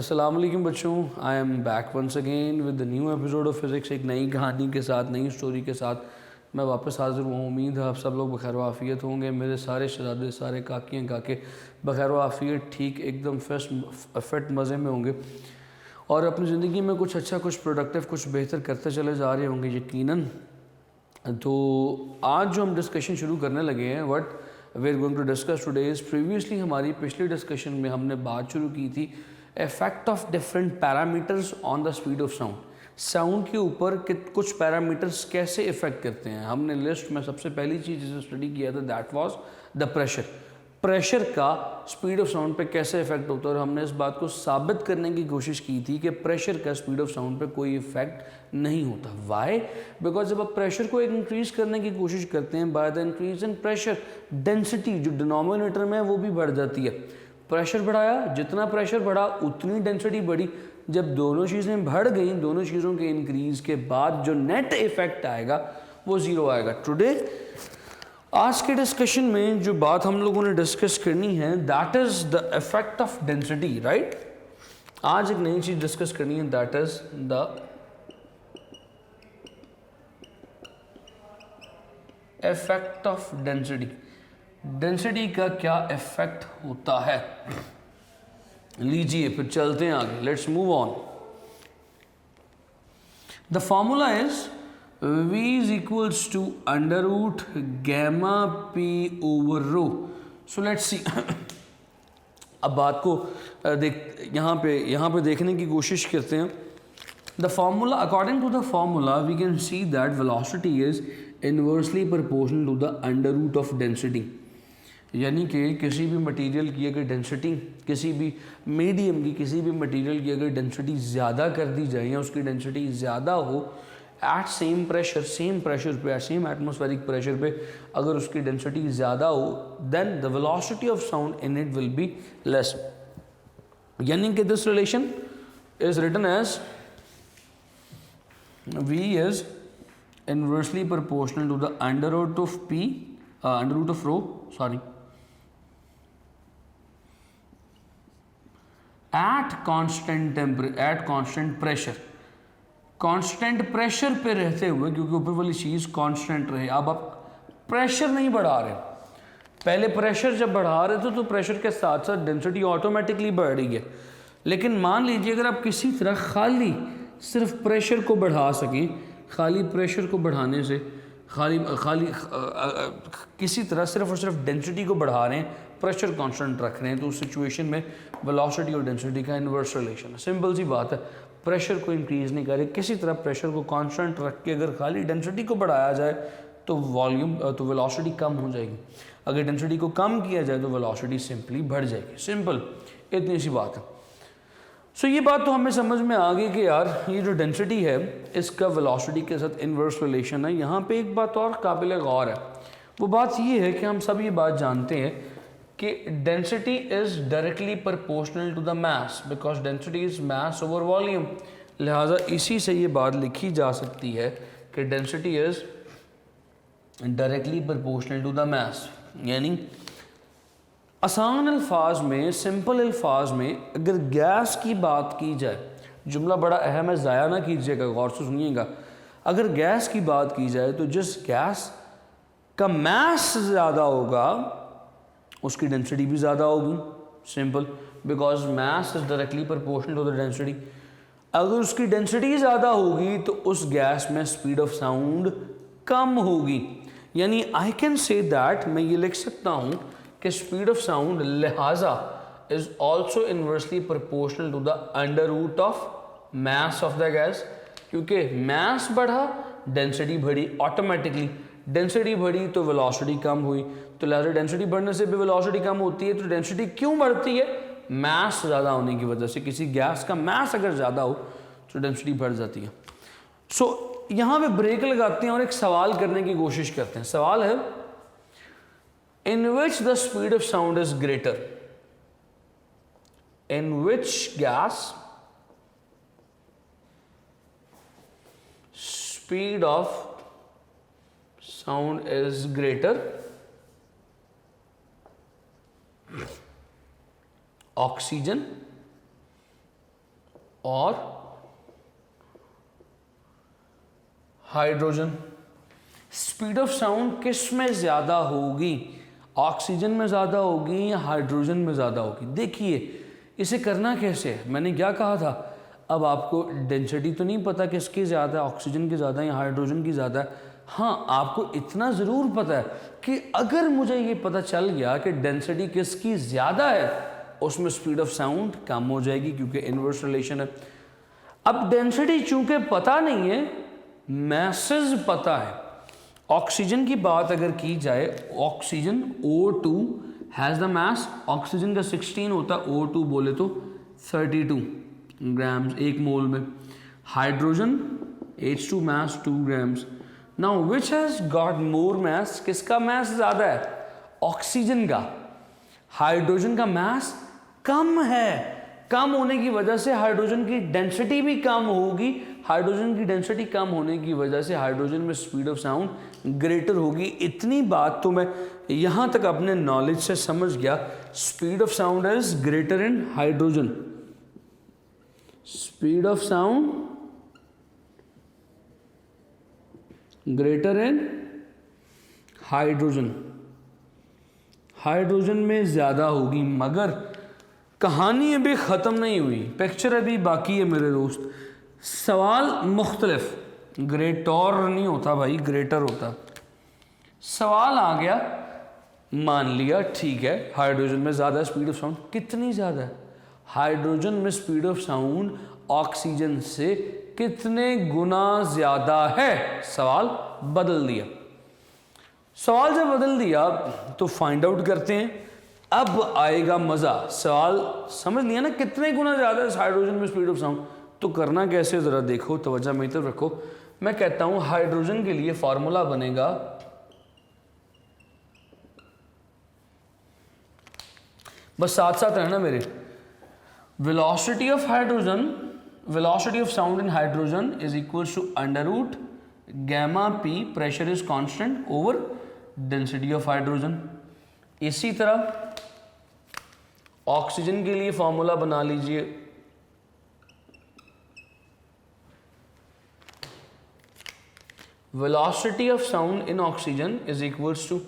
अस्सलाम वालेकुम बच्चों, I am back once again with the new episode of physics. एक नई कहानी के साथ, नई स्टोरी के साथ मैं वापस हाज़िर हुआ हूँ। उम्मीद है आप सब लोग बखैर आफ़ियत होंगे। मेरे सारे शहज़ादे, सारे काकियाँ काके बखैर आफ़ियत, ठीक एकदम फिट मज़े में होंगे और अपनी ज़िंदगी में कुछ अच्छा, कुछ प्रोडक्टिव, कुछ बेहतर करते चले जा रहे होंगे यकीनन। तो आज जो हम डिस्कशन शुरू करने लगे हैं, what we are going to discuss today is, previously हमारी पिछली डिस्कशन में हमने बात शुरू की थी effect of different parameters on the speed of sound. Sound के ऊपर कुछ पैरामीटर्स कैसे इफेक्ट करते हैं। हमने लिस्ट में सबसे पहली चीज़ जिसे स्टडी किया था that was the pressure. Pressure का स्पीड ऑफ साउंड पे कैसे इफेक्ट होता है और हमने इस बात को साबित करने की कोशिश की थी कि प्रेशर का स्पीड ऑफ साउंड पे कोई इफेक्ट नहीं होता। वाई? बिकॉज जब आप प्रेशर को इंक्रीज करने की कोशिश करते हैं, bye the increase in pressure, density जो डिनोमिनेटर में है वो भी बढ़ जाती है। प्रेशर बढ़ाया, जितना प्रेशर बढ़ा उतनी डेंसिटी बढ़ी। जब दोनों चीज़ें बढ़ गई, दोनों चीज़ों के इंक्रीज के बाद जो नेट इफेक्ट आएगा वो ज़ीरो आएगा। टुडे आज के डिस्कशन में जो बात हम लोगों ने डिस्कस करनी है that is the effect of density, right. आज एक नई चीज़ डिस्कस करनी है that is the effect of density. Density का क्या इफेक्ट होता है, लीजिए फिर चलते हैं आगे। Let's move on. The formula is V is equals to under root gamma P over rho. So let's see. अब बात को यहाँ पे देखने की कोशिश करते हैं। The formula, according to the formula, we can see that velocity is inversely proportional to the under root of density. यानी कि किसी भी मटेरियल की अगर डेंसिटी, किसी भी मीडियम की, किसी भी मटेरियल की अगर डेंसिटी ज़्यादा कर दी जाए या उसकी डेंसिटी ज़्यादा हो एट सेम प्रेशर पे, सेम एटमॉस्फेरिक प्रेशर पे अगर उसकी डेंसिटी ज़्यादा हो then the velocity of sound in it will be less. यानी कि this relation is written as V is inversely proportional to the under root of P, under root of rho, sorry, at constant pressure। Constant pressure पे रहते हुए, क्योंकि ऊपर वाली चीज़ constant रहे। अब आप प्रेशर नहीं बढ़ा रहे, पहले प्रेशर जब बढ़ा रहे थे तो प्रेशर के साथ साथ डेंसिटी ऑटोमेटिकली बढ़ रही है। लेकिन मान लीजिए अगर आप किसी तरह खाली सिर्फ प्रेशर को बढ़ा सकें, खाली प्रेशर को बढ़ाने से किसी तरह सिर्फ और सिर्फ डेंसिटी को बढ़ा रहे हैं, प्रेशर कांस्टेंट रख रहे हैं, तो उस सिचुएशन में वेलोसिटी और डेंसिटी का इन्वर्स रिलेशन है। सिंपल सी बात है, प्रेशर को इंक्रीज नहीं करे, किसी तरह प्रेशर को कांस्टेंट रख के अगर खाली डेंसिटी को बढ़ाया जाए तो तो वेलोसिटी कम हो जाएगी। अगर डेंसिटी को कम किया जाए तो वेलोसिटी सिंपली बढ़ जाएगी। सिंपल इतनी सी बात है। सो ये बात तो हमें समझ में आ गई कि यार ये जो डेंसिटी है इसका वेलोसिटी के साथ इन्वर्स रिलेशन है। यहाँ पे एक बात और काबिल गौर है, वो बात ये है कि हम सब ये बात जानते हैं कि density is directly proportional to the mass, because density is mass over volume. लिहाजा इसी से ये बात लिखी जा सकती है कि density is directly proportional to the mass. यानी आसान अल्फाज में, सिंपल अल्फाज में अगर गैस की बात की जाए, जुमला बड़ा अहम है, ज़ाया ना कीजिएगा, गौर से सुनिएगा। अगर गैस की बात की जाए तो जिस गैस का मास ज़्यादा होगा उसकी डेंसिटी भी ज़्यादा होगी। Simple, because mass is directly proportional to the density. अगर उसकी डेंसिटी ज़्यादा होगी तो उस गैस में स्पीड ऑफ साउंड कम होगी। यानी आई कैन से दैट, मैं ये लिख सकता हूँ कि स्पीड ऑफ साउंड लिहाजा is also inversely proportional to the under root of mass of the gas. क्योंकि मास बढ़ा, डेंसिटी बढ़ी, ऑटोमेटिकली डेंसिटी बढ़ी तो वेलोसिटी कम हुई, तो लिहाजा डेंसिटी बढ़ने से भी वेलोसिटी कम होती है। तो डेंसिटी क्यों बढ़ती है? मास ज़्यादा होने की वजह से। किसी गैस का मास अगर ज़्यादा हो तो डेंसिटी बढ़ जाती है। सो यहाँ पे ब्रेक लगाते हैं और एक सवाल करने की कोशिश करते हैं। सवाल है, in which the speed of sound is greater? In which gas speed of sound is greater? Oxygen, और हाइड्रोजन। स्पीड ऑफ साउंड किस में ज़्यादा होगी, ऑक्सीजन में ज़्यादा होगी या हाइड्रोजन में ज़्यादा होगी? देखिए इसे करना कैसे है, मैंने क्या कहा था, अब आपको डेंसिटी तो नहीं पता किसकी ज़्यादा है, ऑक्सीजन की ज़्यादा या हाइड्रोजन की ज़्यादा है। हाँ, आपको इतना ज़रूर पता है कि अगर मुझे ये पता चल गया कि डेंसिटी किसकी ज़्यादा है, उसमें स्पीड ऑफ साउंड कम हो जाएगी, क्योंकि इनवर्स रिलेशन है। अब डेंसिटी चूंकि पता नहीं है, मैसेज पता है। ऑक्सीजन की बात अगर की जाए, oxygen O2 has the mass, oxygen का 16 होता है, O2 बोले तो 32 ग्राम्स एक मोल में। Hydrogen H2 mass 2 grams. Now which has got more mass, किसका मास ज़्यादा है? ऑक्सीजन का। हाइड्रोजन का मास कम है, कम होने की वजह से हाइड्रोजन की डेंसिटी भी कम होगी। हाइड्रोजन की डेंसिटी कम होने की वजह से हाइड्रोजन में स्पीड ऑफ साउंड ग्रेटर होगी। इतनी बात तो मैं यहाँ तक अपने नॉलेज से समझ गया, speed of sound is greater in hydrogen. Speed of sound greater in hydrogen, hydrogen में ज़्यादा होगी। मगर कहानी अभी ख़त्म नहीं हुई, पिक्चर अभी बाकी है मेरे दोस्त। सवाल मुख्तलिफ, ग्रेटर नहीं होता भाई, ग्रेटर होता। सवाल आ गया, मान लिया ठीक है हाइड्रोजन में ज़्यादा स्पीड ऑफ साउंड, कितनी ज़्यादा है? हाइड्रोजन में स्पीड ऑफ साउंड ऑक्सीजन से कितने गुना ज़्यादा है? सवाल बदल दिया। सवाल जब बदल दिया तो फाइंड आउट करते हैं। अब आएगा मज़ा। सवाल समझ लिया ना, कितने गुना ज़्यादा है हाइड्रोजन में स्पीड ऑफ साउंड। तो करना कैसे, ज़रा देखो, तवज्जो मेरी तरफ रखो। मैं कहता हूँ हाइड्रोजन के लिए फॉर्मूला बनेगा बस साथ साथ रहना मेरे। Velocity of hydrogen, velocity of sound in hydrogen is equal to under root gamma p, pressure is constant, over density of hydrogen. इसी तरह ऑक्सीजन के लिए फॉर्मूला बना लीजिए, velocity of sound in oxygen is equals to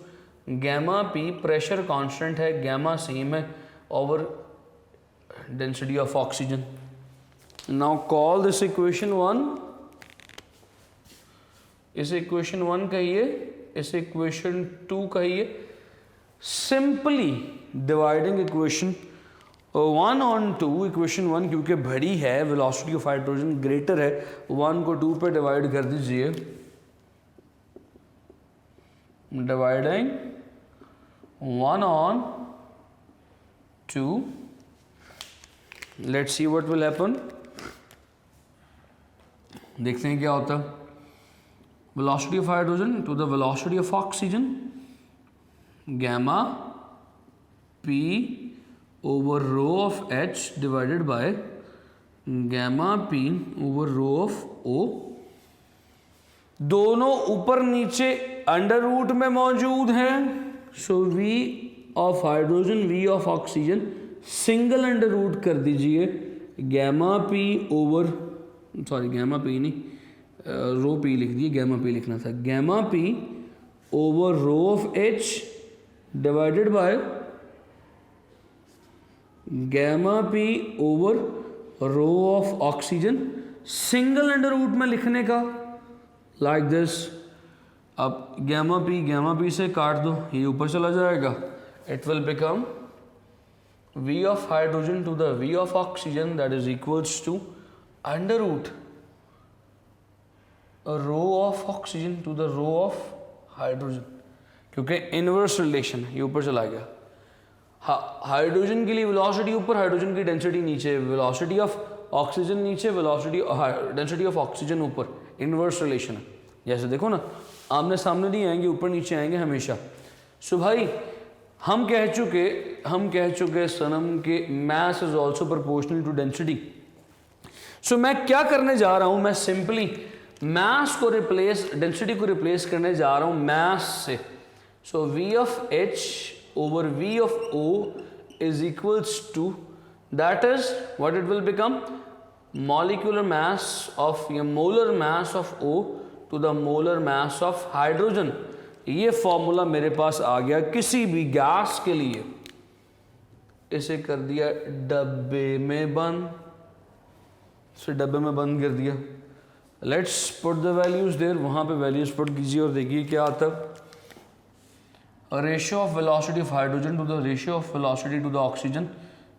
gamma p, pressure constant है, gamma same है, over density of oxygen. Now call this equation 1, इस equation 1 कहिए, इस इक्वेशन 2 कहिए। Simply dividing equation 1 on 2, equation 1 क्योंकि बड़ी है, वेलोसिटी ऑफ हाइड्रोजन ग्रेटर है, 1 को 2 पे डिवाइड कर दीजिए। Dividing 1 on 2, let's see what will happen. देखते हैं क्या होता है। Velocity of hydrogen to the velocity of oxygen, gamma P over rho of h divided by gamma P over rho of o. दोनों ऊपर नीचे अंडर रूट में मौजूद हैं। So v of hydrogen, v of oxygen single under root कर दीजिए, gamma P over, sorry gamma p नहीं, rho p लिख दिए, गैमा पी लिखना था, gamma P over rho of h divided by gamma P over rho of oxygen. Single under root में लिखने का लाइक दिस। अब गैमा पी से काट दो, ये ऊपर चला जाएगा, it will become V of hydrogen to the V of oxygen, that is equals to under root a rho of oxygen to the rho of hydrogen, क्योंकि इनवर्स रिलेशन है, ये ऊपर चला गया। हाइड्रोजन के लिए वेलोसिटी ऊपर, हाइड्रोजन की डेंसिटी नीचे, वेलोसिटी ऑफ ऑक्सीजन नीचे, वेलोसिटी डेंसिटी ऑफ ऑक्सीजन ऊपर, इनवर्स रिलेशन है। जैसे देखो ना, आमने सामने नहीं आएंगे, ऊपर नीचे आएंगे हमेशा। सो भाई हम कह चुके सनम के mass is also proportional to density. So मैं क्या करने जा रहा हूं, मैं सिंपली मास को रिप्लेस, डेंसिटी को रिप्लेस करने जा रहा हूं मास से। So V of H over V of O is equals to, that is what it will become, molecular mass of या molar mass of O to the molar mass of hydrogen. ये formula मेरे पास आ गया किसी भी gas के लिए। इसे कर दिया डब्बे में बंद, इसे डब्बे में बंद कर दिया। Let's put the values there, वहाँ पे वैल्यूज पुट कीजिए और देखिए क्या आता है। Ratio of velocity of hydrogen to the ratio of velocity to the oxygen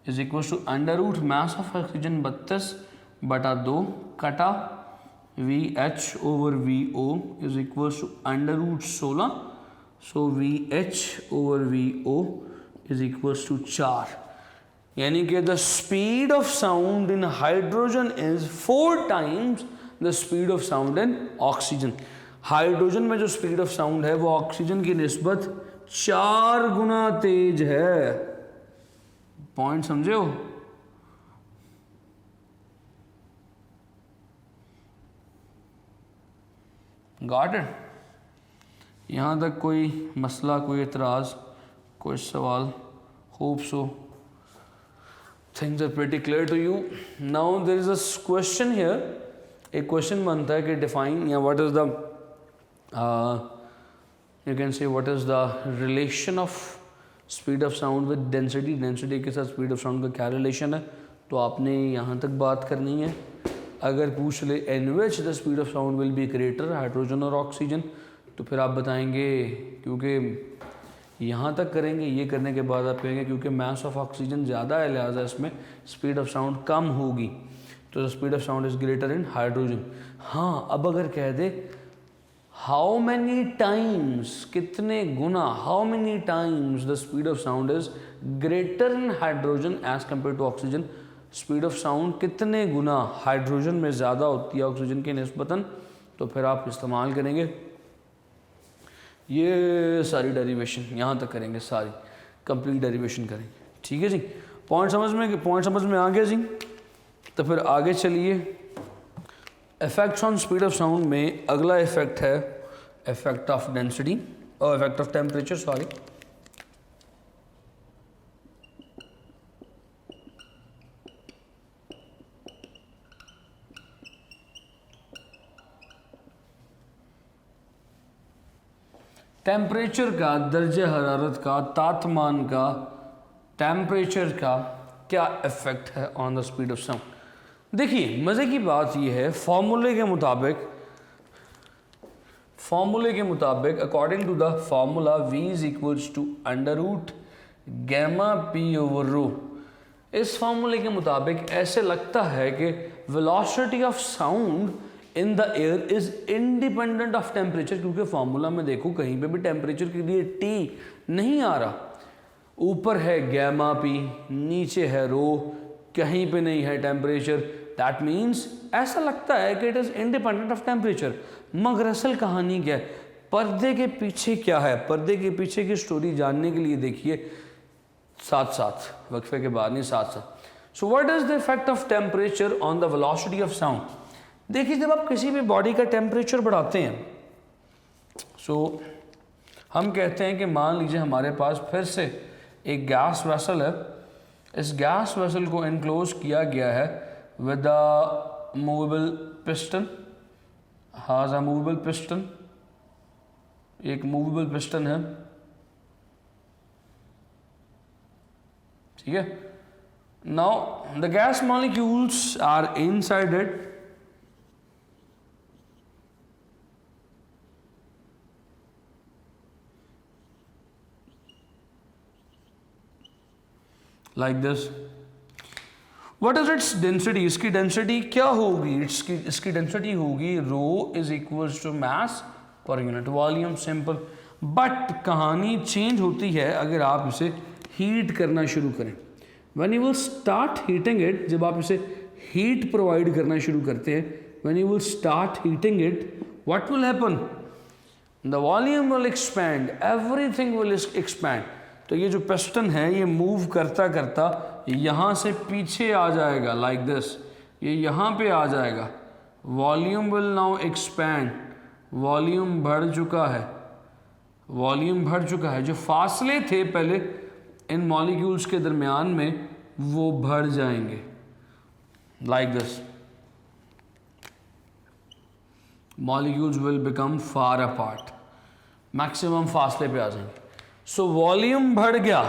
is equal to under root mass of oxygen 32/2 कटा VH over VO is equal to under root 16। So VH over VO is equal to 4, यानी कि the speed of sound in hydrogen is 4 times the speed of sound in oxygen. Hydrogen में जो speed of sound है वो oxygen की निस्बत 4 गुना तेज है। Point समझे हो? Got it? यहां तक कोई मसला, कोई एतराज, कोई सवाल? Hope so things are pretty clear to you. Now there is a question here. एक क्वेश्चन बनता है कि डिफाइन या what is the you can say what is the relation of speed of sound with density. Density के साथ speed of sound का क्या relation है, तो आपने यहाँ तक बात करनी है। अगर पूछ ले in which the speed of sound will be greater, hydrogen और ऑक्सीजन, तो फिर आप बताएंगे, क्योंकि यहाँ तक करेंगे, ये करने के बाद आप कहेंगे क्योंकि मास ऑफ ऑक्सीजन ज़्यादा है लिहाजा इसमें स्पीड ऑफ साउंड कम होगी, तो speed of sound is greater in hydrogen. हाँ, अब अगर कह दे हाउ मैनी टाइम्स, कितने गुना, how many times the speed of sound is greater in hydrogen as compare to oxygen, speed of sound कितने गुना हाइड्रोजन में ज़्यादा होती है ऑक्सीजन के निस्बतन, तो फिर आप इस्तेमाल करेंगे ये सारी डेरिवेशन, यहाँ तक करेंगे, सारी कंप्लीट डेरिवेशन करेंगे। ठीक है जी, पॉइंट समझ में आ गया जी। तो फिर आगे चलिए, effects on speed of sound में अगला इफेक्ट है इफेक्ट ऑफ डेंसिटी और effect of temperature, sorry. Temperature का, दर्जे हरारत का, तापमान का, टेम्परेचर का क्या इफेक्ट है on the speed of sound. देखिए मज़े की बात यह है, फॉर्मूले के मुताबिक according to the formula V is equals to under root gamma P over rho. इस फार्मूले के मुताबिक ऐसे लगता है कि velocity of sound in the air is independent of temperature, क्योंकि फार्मूला में देखो कहीं पे भी टेम्परेचर के लिए T नहीं आ रहा। ऊपर है गैमा P, नीचे है रो, कहीं पे नहीं है टेम्परेचर। दैट मीन्स ऐसा लगता है कि it is independent of temperature, मगर असल कहानी क्या है, पर्दे के पीछे क्या है, पर्दे के पीछे की स्टोरी जानने के लिए देखिए साथ साथ, वक्फे के बाद नहीं, साथ साथ। So what is the effect of temperature on the velocity of sound. देखिए जब आप किसी भी बॉडी का टेम्परेचर बढ़ाते हैं, सो हम कहते हैं कि मान लीजिए हमारे पास फिर से एक गैस वेसल है, इस गैस वेसल को इनक्लोज किया गया है with a movable piston, has a movable piston, एक मूवेबल पिस्टन है, ठीक है। Now the gas molecules are inside it, like this. What is its density? इसकी डेंसिटी क्या होगी? इसकी डेंसिटी होगी rho is equals to mass per unit volume, simple. But कहानी चेंज होती है अगर आप इसे हीट करना शुरू करें। When you will start heating it, जब आप इसे हीट प्रोवाइड करना शुरू करते हैं, when you will start heating it, what will happen? The volume will expand, everything will expand. तो ये जो पिस्टन है ये मूव करता करता यहाँ से पीछे आ जाएगा, लाइक दिस, ये यहाँ पे आ जाएगा। Volume will now expand, volume बढ़ चुका है, वॉल्यूम बढ़ चुका है। जो फासले थे पहले इन मॉलिक्यूल्स के दरमियान में वो बढ़ जाएंगे, like this. Molecules will become far apart, maximum फासले पे आ जाएंगे। सो वॉल्यूम बढ़ गया,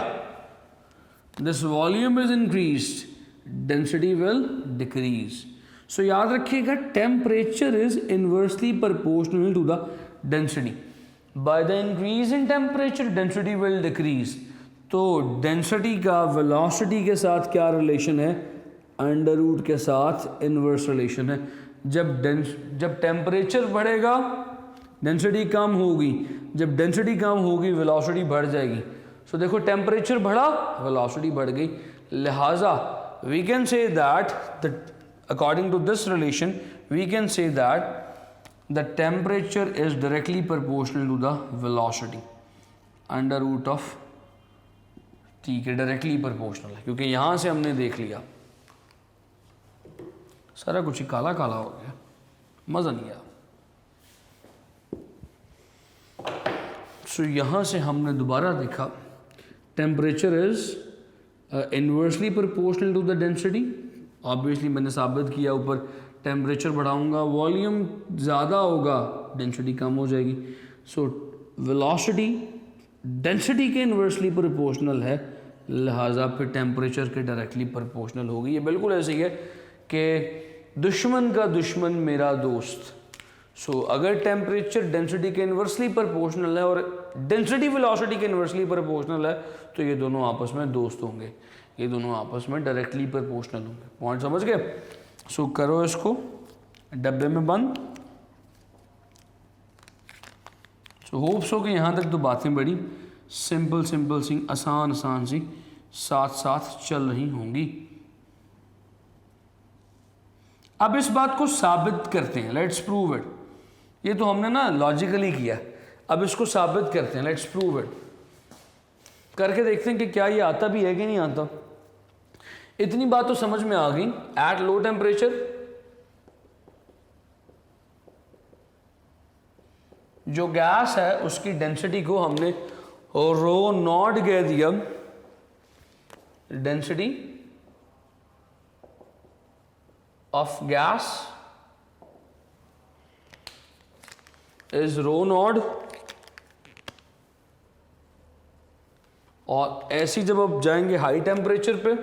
this volume is increased, density will decrease. So याद रखिएगा temperature is inversely proportional to the density. By the increase in temperature density will decrease. तो density का वेलोसिटी के साथ क्या रिलेशन है? अंडर रूट के साथ इनवर्स रिलेशन है। जब टेम्परेचर बढ़ेगा डेंसिटी कम होगी, जब डेंसिटी कम होगी वेलोसिटी बढ़ जाएगी। सो देखो टेम्परेचर बढ़ा, वेलोसिटी बढ़ गई, लिहाजा we can say that according to this relation we can say that the temperature is directly proportional to the velocity under root of, ठीक है, डायरेक्टली प्रोपोर्शनल है, क्योंकि यहाँ से हमने देख लिया सारा कुछ ही काला काला हो गया, मज़ा नहीं आया। सो यहाँ से हमने दोबारा देखा temperature is inversely proportional to the density. Obviously मैंने साबित किया ऊपर, टेम्परेचर बढ़ाऊंगा वॉल्यूम ज़्यादा होगा, डेंसिटी कम हो जाएगी। सो वेलोसिटी डेंसिटी के इन्वर्सली प्रोपोर्शनल है, लिहाजा फिर टेम्परेचर के डायरेक्टली प्रोपोर्शनल होगी। ये बिल्कुल ऐसे ही है कि दुश्मन का दुश्मन मेरा दोस्त। सो अगर टेम्परेचर डेंसिटी के इन्वर्सली प्रोपोर्शनल है और डेंसिटी वेलोसिटी के इन्वर्सली प्रोपोर्शनल है तो ये दोनों आपस में दोस्त होंगे, ये दोनों आपस में डायरेक्टली प्रोपोर्शनल होंगे। पॉइंट समझ गए? सो करो इसको डब्बे में बंद। सो होप्स हो कि यहाँ तक तो बातें बड़ी सिंपल सिंपल सी, आसान आसान सी साथ साथ चल रही होंगी। अब इस बात को साबित करते हैं, लेट्स प्रूव इट। ये तो हमने ना लॉजिकली किया, अब इसको साबित करते हैं, लेट्स प्रूव इट। करके देखते हैं कि क्या ये आता भी है कि नहीं आता। इतनी बात तो समझ में आ गई, एट लो टेम्परेचर जो गैस है उसकी डेंसिटी को हमने रो नॉट कह दिया। Density of gas is rho naught, और ऐसी जब आप जाएंगे हाई टेम्परेचर पे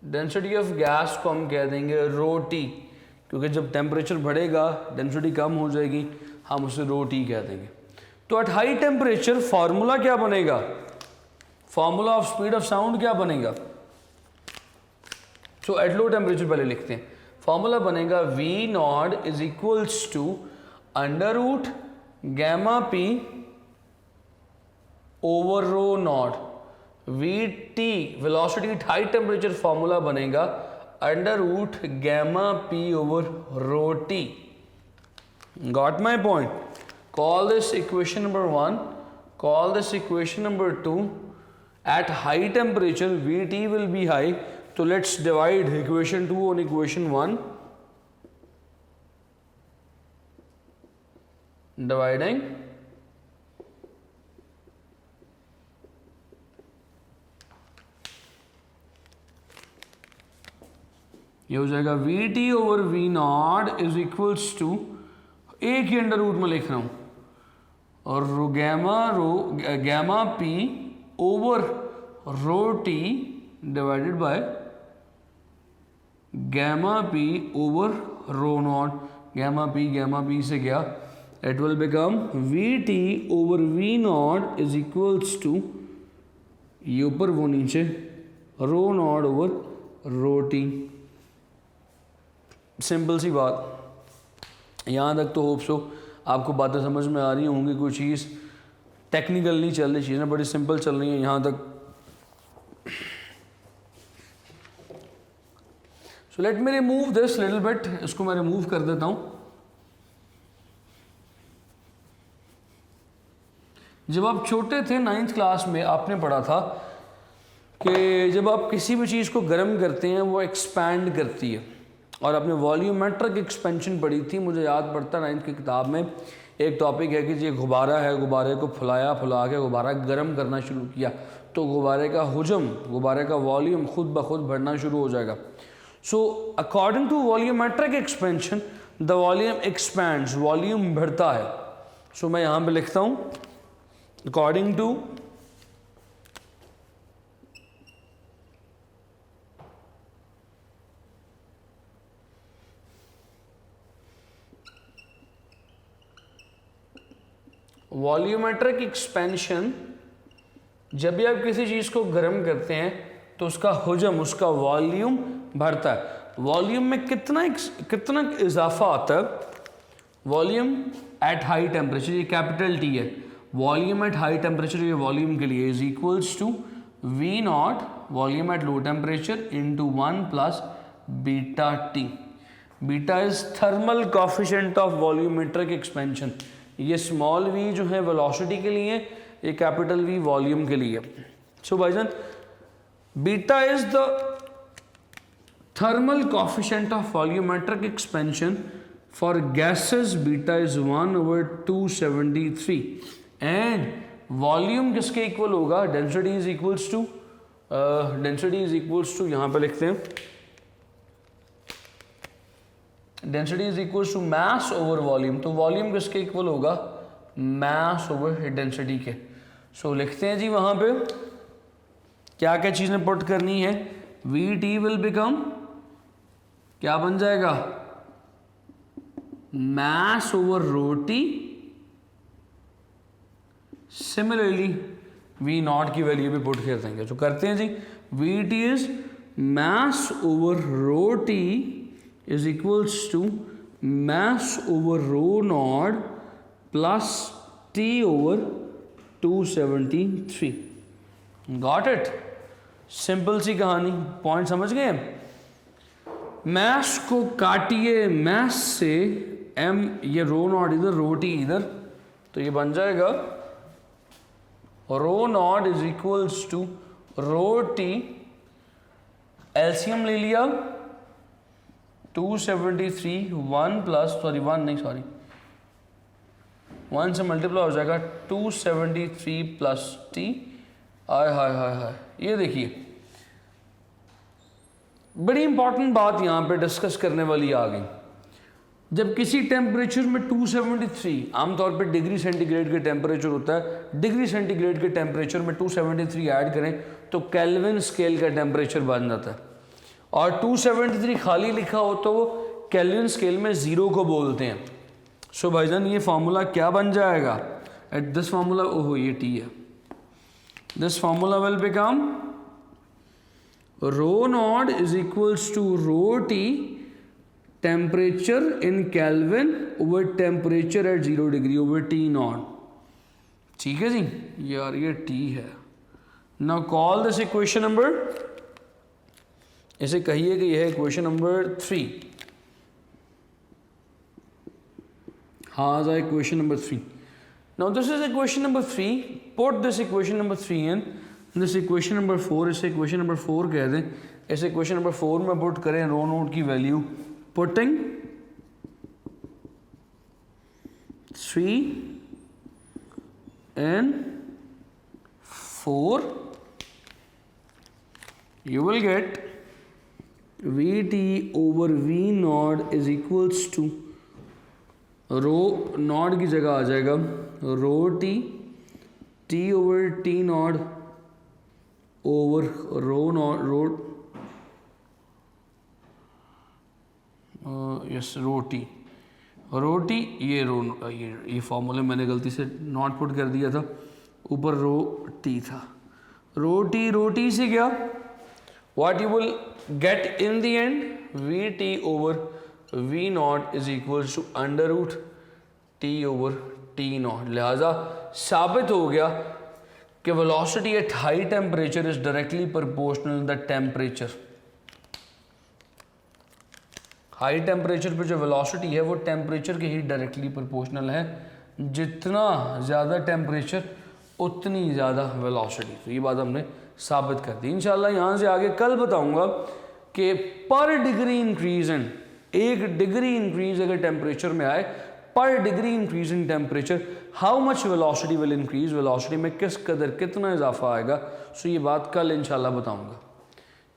डेंसिटी ऑफ गैस को हम कह देंगे रो टी, क्योंकि जब टेम्परेचर बढ़ेगा डेंसिटी कम हो जाएगी, हम उसे रो टी कह देंगे। तो एट हाई टेम्परेचर फॉर्मूला क्या बनेगा? Formula of speed of sound क्या बनेगा? सो एट लो टेम्परेचर पहले लिखते हैं, फॉर्मूला बनेगा V not is equals to under root gamma P over rho not. V T velocity at high temperature formula बनेगा under root gamma P over rho T. Got my point? Call this equation number 1, call this equation number 2। At high temperature V T will be high, तो let's divide equation 2 on equation 1। Dividing ये हो जाएगा V T over V not is equals to, एक ही under root में लिख रहा हूं, और gamma P over rho T divided by gamma P over rho naught. Gamma P से गया, it will become V T over V not is equals to, ये ऊपर वो नीचे, rho naught over rho T. Simple सी बात। यहाँ तक तो होप्स हो आपको बातें समझ में आ रही होंगी, कोई चीज़ टेक्निकल नहीं चल रही, चीज़ें बड़ी सिंपल चल रही हैं यहाँ तक। So let me remove this little bit, इसको मैं रिमूव कर देता हूँ। जब आप छोटे थे 9th क्लास में आपने पढ़ा था कि जब आप किसी भी चीज़ को गर्म करते हैं वो एक्सपैंड करती है, और आपने वॉल्यूमेट्रिक एक्सपेंशन पढ़ी थी, मुझे याद पड़ता 9th की किताब में एक टॉपिक है कि ये गुब्बारा है, गुब्बारे को फुला के गुब्बारा गर्म करना शुरू किया तो गुब्बारे का हुजम, गुब्बारे का वॉल्यूम खुद ब खुद बढ़ना शुरू हो जाएगा। So according to volumetric expansion the volume expands, volume बढ़ता है। सो मैं यहाँ पे लिखता हूँ अकॉर्डिंग टू वॉल्यूमेट्रिक एक्सपेंशन, जब भी आप किसी चीज़ को गर्म करते हैं तो उसका हुजम, उसका वॉल्यूम बढ़ता है। वॉल्यूम में कितना इजाफा आता है? वॉल्यूम एट हाई टेम्परेचर, ये कैपिटल टी है, वॉल्यूम एट हाई टेम्परेचर ये वॉल्यूम के लिए is equals to v naught volume at low temperature into 1 plus beta t. Beta is thermal coefficient of volumetric expansion. ये small v जो है velocity के लिए, ये कैपिटल वी वॉल्यूम के लिए। सो भाईजान beta is the thermal coefficient of volumetric expansion for gases, beta is 1/273 and volume किसके इक्वल होगा? डेंसिटी इज इक्वल्स टू यहाँ पे लिखते हैं density is equals to mass over volume. तो वॉल्यूम किसके इक्वल होगा? मास ओवर डेंसिटी के। सो लिखते हैं जी वहां पे क्या क्या चीजें पुट करनी है। वी टी विल बिकम क्या बन जाएगा? Mass over rho T. Similarly V naught की वैल्यू भी पुट कर देंगे। तो करते हैं जी, V T is mass over rho T is equals to mass over rho naught plus T over 273. Got it? Simple सी कहानी, पॉइंट समझ गए? मैस को काटिए मैस से, m ये रो नॉट इधर, रो टी इधर, तो ये बन जाएगा rho naught is equals to rho T, LCM ले लिया 273, 1 से मल्टीप्लाई हो जाएगा 273 प्लस टी। हाय ये देखिए बड़ी इंपॉर्टेंट बात यहाँ पे डिस्कस करने वाली आ गई। जब किसी टेम्परेचर में 273, आमतौर पे डिग्री सेंटीग्रेड के टेम्परेचर होता है, डिग्री सेंटीग्रेड के टेम्परेचर में 273 ऐड करें तो केल्विन स्केल का टेम्परेचर बन जाता है। और 273 खाली लिखा हो तो वो केल्विन स्केल में 0 को बोलते हैं। सो भाईजान ये फार्मूला क्या बन जाएगा? एट दिस फार्मूला, ओहो ये टी है, this formula will become rho naught is equals to rho t temperature in kelvin over temperature at 0 degree over t naught. ठीक है जी, यार ये टी है। Now call this equation number, इसे कहिए कि यह है इक्वेशन नंबर 3। हाँ ज़ा equation number 3। Now this is equation number 3, put this equation number 3 in this equation number 4, इसे इक्वेशन नंबर 4 कह दें। इस इक्वेशन नंबर 4 में पुट करें रो नोट की value, putting 3 in 4 you will get Vt over V naught is equals to rho naught की जगह आ जाएगा rho t, t over t naught over rho naught yes rho t ये फॉर्मूले मैंने गलती से नॉट पुट कर दिया था, ऊपर रो टी था। रो टी से क्या what you will get in the end, Vt over V naught is equals to under root T over T naught। लिहाजा साबित हो गया कि velocity at high temperature is directly proportional to the temperature। High temperature पे जो velocity है वो temperature के ही डायरेक्टली प्रोपोर्शनल है। जितना ज़्यादा टेम्परेचर उतनी ज़्यादा वेलोसिटी। तो ये बात हमने साबित कर दी। इंशाल्लाह यहाँ से आगे कल बताऊंगा कि पर degree increase and 1 degree increase अगर टेम्परेचर में आए, पर degree increase in temperature how much velocity will increase, velocity में किस कदर कितना इजाफा आएगा। सो ये बात कल इंशाल्लाह बताऊंगा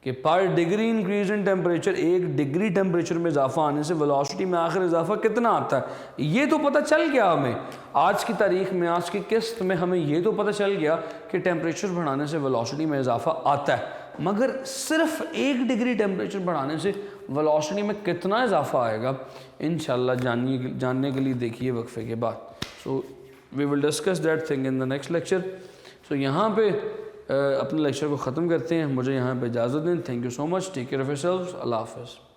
कि पर degree increase in temperature, 1 degree temperature में इजाफा आने से वेलोसिटी में आखिर इजाफा कितना आता है। ये तो पता चल गया हमें आज की तारीख में, आज की किस्त में हमें ये तो पता चल गया कि टेम्परेचर बढ़ाने से वेलोसिटी में इजाफा आता है, मगर सिर्फ 1 डिग्री टेम्परेचर बढ़ाने से वेलोसिटी में कितना इजाफा आएगा इंशाल्लाह जानने के लिए देखिए वक्फे के बाद। So we will discuss that thing in the next lecture. So यहाँ पे अपने लेक्चर को ख़त्म करते हैं, मुझे यहाँ पे इजाज़त दें। Thank you so much, take care of yourselves, Allah हाफ़िज़।